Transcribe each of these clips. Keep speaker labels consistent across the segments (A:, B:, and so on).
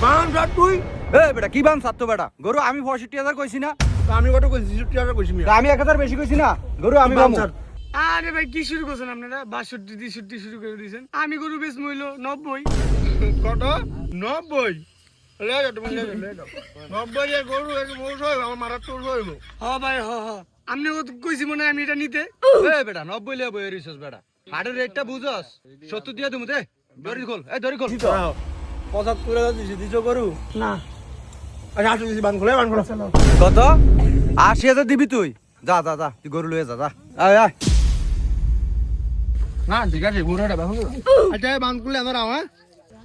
A: বান যা তুই
B: এ বেটা কি বান সাত তো বেটা গরু আমি ৬৫,০০০ কইছি না
A: আমি কত কইছি ৬৬,০০০ কইছি মিয়া
B: আমি ১,০০০ বেশি কইছি না গরু আমি
A: বান
B: বামু
A: ছাড়।
C: আরে ভাই কি শুরু করছেন আপনারা ৬২ ৬৩ শুরু করে দিয়েছেন আমি গরু বেশ মইল ৯০
A: কত ৯০ লে যা তুমি লে ৯০ এ গরু এক মৌস হইব আমার মারা তোর হইব
C: হ ভাই হ হ আপনি কইছি মনে হয় আমি এটা নিতে
B: এ বেটা ৯০ লিয়া বই রিসস বেটা হাটের রেটটা বুঝছস ৭০ দিয়া দিমু দে দড়ি খোল এই দড়ি খোল
A: ৭৫,০০০ দিছি দিছো গরু
C: না
A: আচ্ছা আসো দিছি বান খোলে
B: কত ৮০,০০০ দিবি তুই যা যা যা তুই গরু লয়ে যা যা আয় আয়
A: না ঠিক আছে গরুটা বাহু আচ্ছা বান খুলে আমার আও হ্যাঁ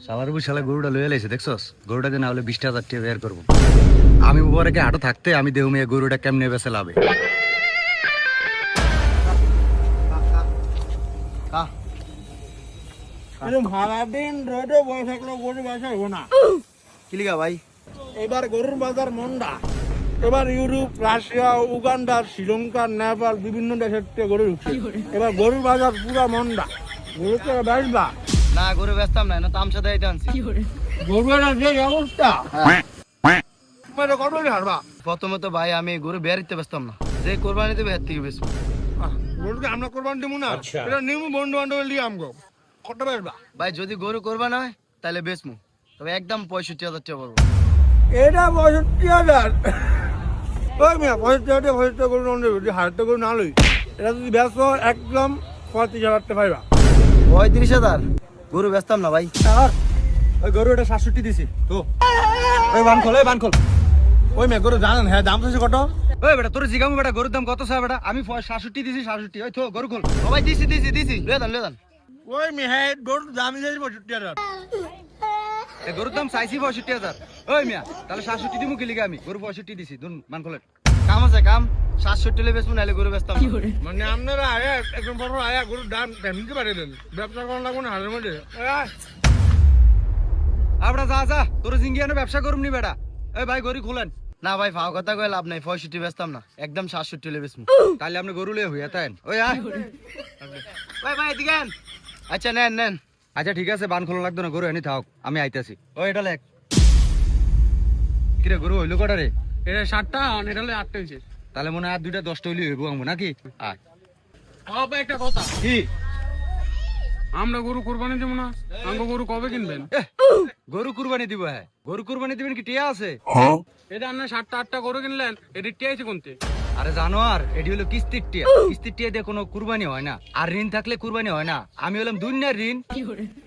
B: শালার বু শালা গরুটা লয়ে লাইছে দেখছস গরুটা দিয়ে না হলে ২০,০০০ টাকা বের করবো আমি উপরে কে হাটে থাকতে আমি দেহ মেয়ে গরুটা কেমনে বেচে লাভে
A: এরকম সারাদিন রোদে বসে থাকলে গরু বাসা হবো না
B: কিলিগা ভাই
A: এবার গরুর বাজার মন্দা এবার Europe Russia Uganda Sri Lanka Nepal বিভিন্ন দেশের থেকে গরু ঢুকছে এবার গরুর বাজার পুরা মন্দা গরু তো বেচবা
B: না গরু বেচতাম না না তামসা দেইতে আনছি
A: গরুর যে অবস্থা তোমার কত হারবা
B: প্রথমে তো ভাই আমি গরু বেরিতে বেচতাম না যে কোরবানি দেবে এর থেকে বেচবো
A: গরুকে আমরা কোরবানি দেবো না এটা নিমু বন্ধু বান্ধব লিয়ে আমগো কত বেচবা
B: ভাই যদি গরু কোরবান হয় তাহলে বেচমু তবে একদম ৬৫,০০০ টাকা পড়বো
A: এটা ৬৫,০০০ ওই মিয়া ৬৫,০০০ গরু নন যদি হারতে গরু না লই এটা যদি বেচো একদম ৩৫,০০০ টাকা পাইবা
B: ৩৫,০০০ গরু বেচতাম না ভাই ওই গরু এটা ৬৭ দিছি তো ওই বান খোল
A: ওই মিয়া গরু জানেন হ্যাঁ দাম চাইছে কত
B: ওই বেটা তোর জিগামু বেটা গরুর দাম কত চাই বেটা আমি ৬৭ দিছি ৬৭ ওই তো গরু খোল ও ভাই দিছি লয়ে দান
A: ওই মিয়া হ্যাঁ গরুর দাম চাইছে ৬৫,০০০
B: এ গরুর দাম চাইছি ৬৫,০০০ ওই মিয়া তাহলে ৬৭ দিমু কি লিগা আমি গরু ৬৫ দিছি দুন মান খোলেন কাম আছে কাম ৬৭ লে বেচমু নাইলে গরু বেচতাম না।
A: মানে আপনারা আয়া একদম বড় আয়া গরুর দাম নিতে পারে দেন ব্যবসা করার লাগবে না হারের মধ্যে
B: আপড়া যা তোর জিঙ্গিয়ানো ব্যবসা করুম নি বেটা এই ভাই গরু খুলেন না ভাই ফাও কথা কই লাভ নাই ৬৫ বেচতাম না একদম ৬৭ লে বেচমু তাহলে আপনি গরু লয়ে হইয়া তাইন ওই আয় ভাই এদিকে আন। আচ্ছা নেন আচ্ছা ঠিক আছে বান খোলা লাগতো না গরু এনে থাক আমি আইতাছি ওই এটা লেখ কিরে গরু হইলো কটা রে
C: এটা ৭টা এটা হলে ৮টা হয়েছে
B: তাহলে মনে হয় আর দুইটা ১০টা হইলে হইব আমু নাকি আয়
C: হবে একটা কথা
B: কি
C: আমরা গরু কোরবানি দেবো না আমরা গরু কবে কিনবেন
B: এহ, গরু কুরবানি দিব হ্যাঁ গরু কুরবানি দিবেন কি টিয়া আছে
C: এটা আপনার ৭টা 8টা গরু কিনলেন এটা টিয়াইছে কোনতে
B: আরে জানো আর এটি হলো কিস্তির টিয়া দিয়ে কোনো কুরবানি হয় না আর ঋণ থাকলে কুরবানি হয় না আমি হলাম দুনিয়ার ঋণ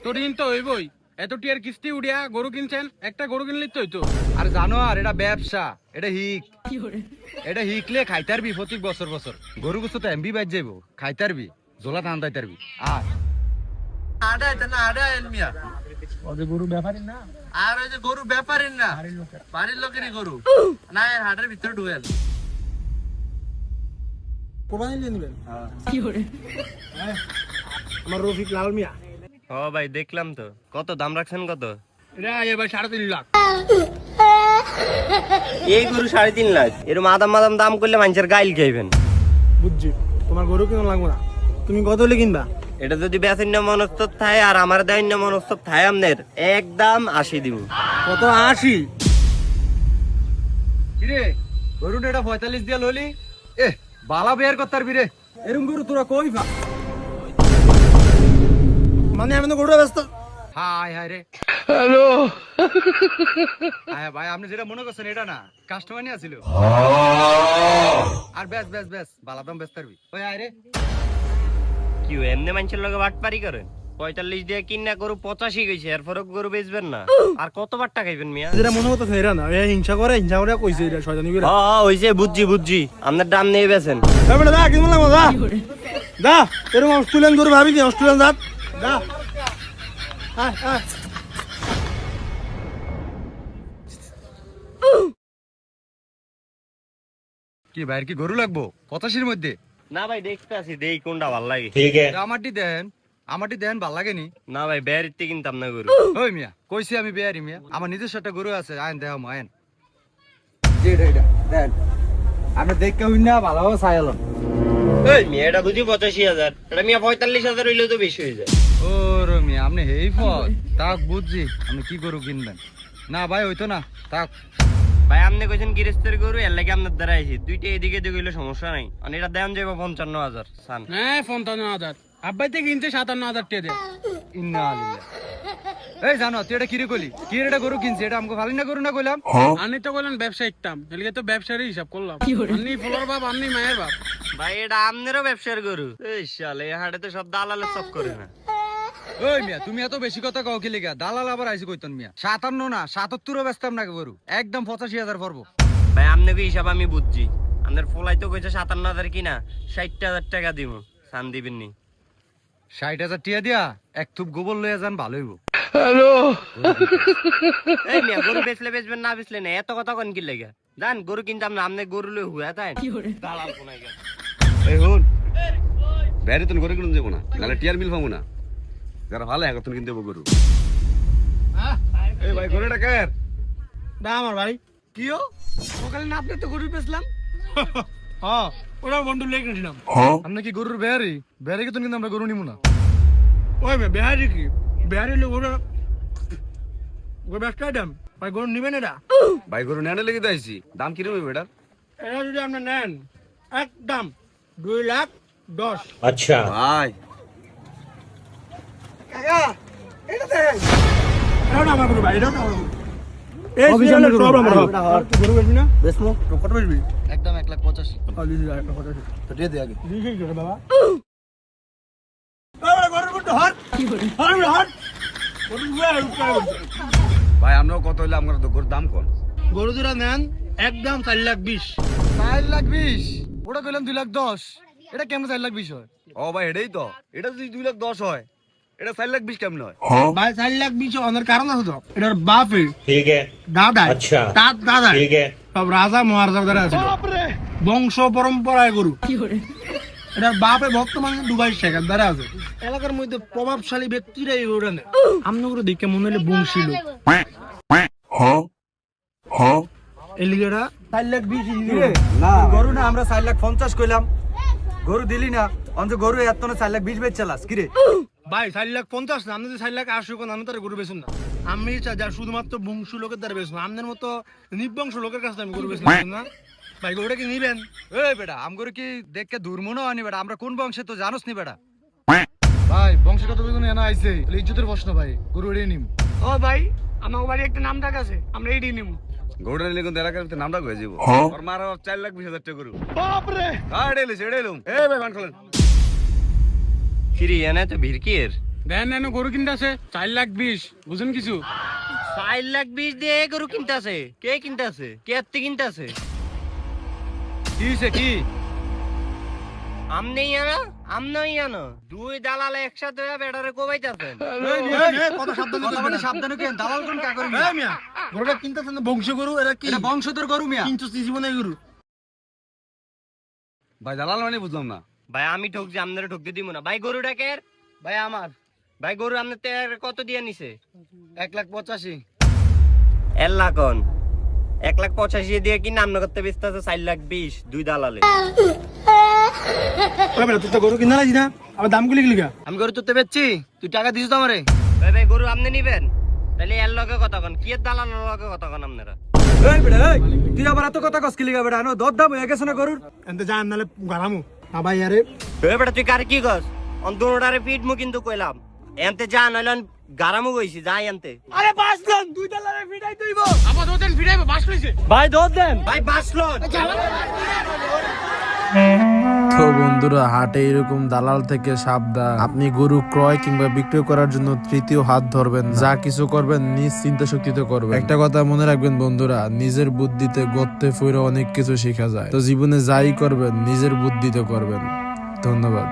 C: তো ঋণ তো হইবই এত টিয়ার কিস্তি উড়িয়া গরু কিনছেন একটা গরু কিনলেই তো হইতো
B: আর জানো আর এটা ব্যবসা এটা হিকলে খাইতারবি প্রতি বছর গরু গোস্ত তো এমবি বাজ যাইব খাইতারবি জোলা টান দাইতারবি আর
A: ওদের গরু ব্যাপারই না
B: আর ওই যে গরু ব্যাপারের না বাড়ির লোকেরই গরু না এর হাটের ভিতরে ঢুকেন
A: কোরবানি নিয়ে নেবেন আমার রফিক লাল মিয়া
D: ও ভাই দেখলাম তো কত দাম রাখছেন কত
A: এটা এবার ৩.৫ লাখ
D: এই গরু ৩.৫ লাখ এরকম আদাম দাম করলে মানুষের গাইল খাইবেন
A: বুঝছি তোমার গরু কেন লাগবে না তুমি কত হলে কিনবা
D: এটা যদি বেচেন না মনস্তব থাকে আর আমার দেন না মনস্তব থাকে আপনার একদম ৮০ দিব
A: কত ৮০
B: কিরে গরুটা এটা ৪৫ দিয়া লইলি এ বালা বের করতারবি রে এরম গরু তোরা কই পা
A: মানে আমি তো গরু ব্যস্ত
B: হাই রে হ্যালো ভাই আপনি যেটা মনে করছেন এটা না কাস্টমার নিয়ে আসিল আর বেশ বালা দাম বেচ তারবি ওই আয় রে
D: কি এমনি মানুষের লগে বাটপারি করেন ৪৫ দিয়ে কিনা গরু ৮৫ গেছে এরপরে গরু বেচবেন না আর কত বাট্টা খাইবেন মিয়া
A: যেটা মনে হতো এরা না হিংসা করে কইছে এটা শয়তানি করে
D: হইছে বুঝছি আপনার দাম নিয়ে বেচেন
A: তারপরে দা কিনবো লাগবো দা এরকম অস্ট্রেলিয়ান গরু ভাবি নি অস্ট্রেলিয়ান জাত দা
B: কি ভাইয়ের কি গরু লাগবো ৮৫-র মধ্যে
D: না ভাই দেখতে আসি দেই কোনটা ভাল লাগে
B: আমারটি দেন ভাল লাগেনি
D: না ভাই বেরিতে কিনতাম না গরু
B: ওই মিয়া কইছি আমি বেয়ারি মিয়া আমার নিজস্ব একটা গরু আছে আইন দেহ আইন দেন আপনি দেখে হইন না ভালোভাবে চাইলাম
D: এই মিয়া এটা বুঝি ৮৫,০০০ এটা মিয়া ৪৫,০০০ হইলেও তো বেশি হয়ে যায়
B: ও রে মিয়া আপনি হেই ফল তাক বুঝছি আপনি কি গরু কিনবেন না ভাই হইতো না, থাক।
D: ভাই আপনি কইছেন গৃহস্থের গরু, এর লাগে আপনার দ্বারা আইছি। দুইটা এদিকে দিকে হইলে সমস্যা নাই, আর এটা দেন যাবো 55,000 সান।
C: হ্যাঁ 55,000 আব্বাই থেকে কিনতে 57,000 টাকা দেয়।
B: ইন্না আলিল্লাহ। এই জানো তুই এটা কিরে কইলি? কি এটা গরু কিনছি, এটা আমাকে ফালি না গরু না কইলাম?
C: আমি তো বললেন ব্যবসা একটাম, এলিগে তো ব্যবসারই হিসাব করলাম। আপনি ফুলার বাপ, আপনি মায়ের বাপ।
D: ভাই এটা আপনারও ব্যবসার গরু। এই শালা এই হাটে তো সব দালালের চক করে না।
B: ওই মিয়া তুমি এত বেশি কথা কও কি লিগা? দালাল আবার আইছে কইতন মিয়া। 57 না 77ও বেচতাম না গরু, একদম 85,000 পড়বো।
D: ভাই আপনাকে হিসাব আমি বুঝছি। আপনার ফলাই তো কইছে 57,000 কিনা, 60,000 টাকা দিব, সান দিবেন নি।
B: 60,000 টিয়া দিয়া এক থুপ গোবর লইয়া যান, ভালো হইব।
D: এই মিয়া গরু বেচলে বেচবেন, না বেচলে না, এত কথা কোন কি লাগে? জান গরু কিনতাম না, আপনি গরু লই হুয়া তাই দালাল কোনাই গা।
E: এই হুন বাইরে তো গরু কিনুন যাবো না, নাহলে টিয়ার মিল পাবো না। যারা ভালো এখন কিনতে যাবো গরু। এই ভাই গরুটা কার?
A: না আমার ভাই।
C: কিও সকালে না আপনি তো গরু বেচলাম।
A: হ্যাঁ ওরা বন্ধু লেগে কিনেছিলাম।
B: আমরা কি গরুর বেহারি? বেহারি কি তো কিন্তু আমরা গরু নিমু না।
A: ওই মেয়ে বিহারি কি? বিহারি লোক ওরা ব্যবসা দাম ভাই, গরু নিবেন এটা?
E: ভাই গরু নেনে লেগে যাইছি, দাম কিরকম হইবে এটার?
A: এটা যদি আপনি নেন একদম 2,10,000।
E: ভাই
A: এটাও না আমার গরু ভাই, এটাও না আমার গরু। এই সিরিয়ালের সব আমার গরু। গরু বেচবি না? বেচবো। কত বেচবি?
B: একদম 1,85,000।
A: তো দিয়ে দে আগে। দিয়ে কি করে বাবা? বাবা গরুর মধ্যে হাত। হাত হাত। গরু
E: ভাই আমরাও কত হইলে আমার গরুর দাম কোন?
A: গরু দুরা নেন একদম 4,20,000।
B: 4,20,000? ওটা কইলাম 2,10,000। এটা কেমন 4,20,000 হয়?
E: ও ভাই এটাই তো, এটা যদি 2,10,000 হয়, এটা 4,20,000 কেমন হয়?
A: ভাই 4,20,000 অনেক কারণ আছে তো। এটার বাপে ঠিক আছে, দাদা আচ্ছা, তার দাদা ঠিক আছে, সব রাজা মহারাজা দ্বারা আছে, বংশ পরম্পরায় গরু। এটার বাপে বর্তমানে দুবাই শেখার দ্বারা আছে। এলাকার মধ্যে প্রভাবশালী ব্যক্তিরা এই গরুটা নেয়। আমনে গরু দেখে মনে হলে বংশী লোক। এলিগেরা 4,20,000
B: না গরু না, আমরা 4,50,000 কইলাম। গরু দিলি না, অন্ত গরু এত না 4,20,000 বেচ চালাস কি রে?
A: ভাই 4,50,000 না, আপনি যদি 4,80,000 কোন আমি তার গরু বেচুন না। আমি যা শুধুমাত্র বংশ লোকের দ্বারা বেচুন, আপনার মতো নির্বংশ লোকের কাছে আমি গরু বেচুন না। ভাই গরুটা কি নিবেন?
B: এই বেটা আম গরু কি দেখকে দুর্মনও আনি বেটা, আমরা কোন বংশে তো জানোস নি বেটা। ভাই বংশগত বিগুন এনা আইছে, ইজ্জতের প্রশ্ন ভাই, গরু এড়িয়ে নিম।
C: ও ভাই আমার বাড়ি একটা নাম ডাক আছে, আমরা এইটাই নিব।
E: গরুটা নিলে কিন্তু এলাকার ভিতরে নামটা হয়ে যাবো। আর মারা 4,20,000 টাকা গরু। বাপরে হ্যাঁ এটাই লিস, এটাই লুম। এই ভাই মান খোলেন।
D: কিরে এনে তো ভিড় কি এর?
C: দেন নেন গরু কিনতে আছে 4,20,000, বুঝেন কিছু?
D: 4,20,000 দিয়ে গরু কিনতে আছে? কে কিনতে আছে? কে এত্তে কিনতে আছে?
B: কি হইছে কি?
D: আমনেই আনো, আমনেই আনো, দুই দালালে একসাথে হয়ে বেটারে কোবাইতাছেন।
A: কথা সাবধানে
B: কথা বলে সাবধানে কেন, দালাল কোন কা করি?
A: এই মিয়া গরুটা কিনতেছেন না বংশ গরু, এটা কি
B: এটা বংশধর গরু মিয়া।
A: কিন্তু জীবনে গরু।
E: ভাই দালাল মানে বুঝলাম না।
D: ভাই আমি ঠকছি, আপনারা ঠকতে দিব না। ভাই গরুটা কে?
B: ভাই আমার
D: ভাই গরু আপনার কত দিয়ে নিছে?
B: 1,85,000।
D: এল্লা কোন 1,85,000 দিয়ে কি নাম করতে ব্যস্ত আছে? 4,20,000 দুই দালালে।
A: ওই বেটা তুই তো গরু কিনা লাগি না, আবার দামগুলি কি লিখা?
B: আমি গরু তুলতে বেচছি, তুই টাকা দিছিস তো আমারে?
D: ভাই ভাই গরু আপনি নিবেন? তাহলে এর লগে কথা কন, কি এর দালালের লগে কথা কন আপনারা?
B: এই বেটা এই, তুই আবার এত কথা কস কি লিগা বেটা? আনো দর দাম হয়ে গেছে না গরুর।
A: এনতে জান নালে গারামু না ভাই আরে।
D: এই বেটা তুই কার কি কস? অন্তরটারে পিট মু কিন্তু কইলাম এনতে যা নইলেন গারামু কইছি, যাই এনতে।
C: আরে বাসলন দুই দালারে ফিডাই দইব, আবার দুদিন ফিডাইবো, বাস লইছে।
D: ভাই দর দেন, ভাই বাসলন।
F: তো বন্ধুরা, হাটে এরকম দালাল থেকে সাবধান। আপনি গরু ক্রয় কিংবা বিক্রয় করার জন্য তৃতীয় হাত ধরবেন না। যা কিছু করবেন নিজ চিন্তা শক্তিতে করবেন। একটা কথা মনে রাখবেন বন্ধুরা, নিজের বুদ্ধিতে গর্তে ফিরে অনেক কিছু শেখা যায়। তো জীবনে যাই করবেন নিজের বুদ্ধিতে করবেন। ধন্যবাদ।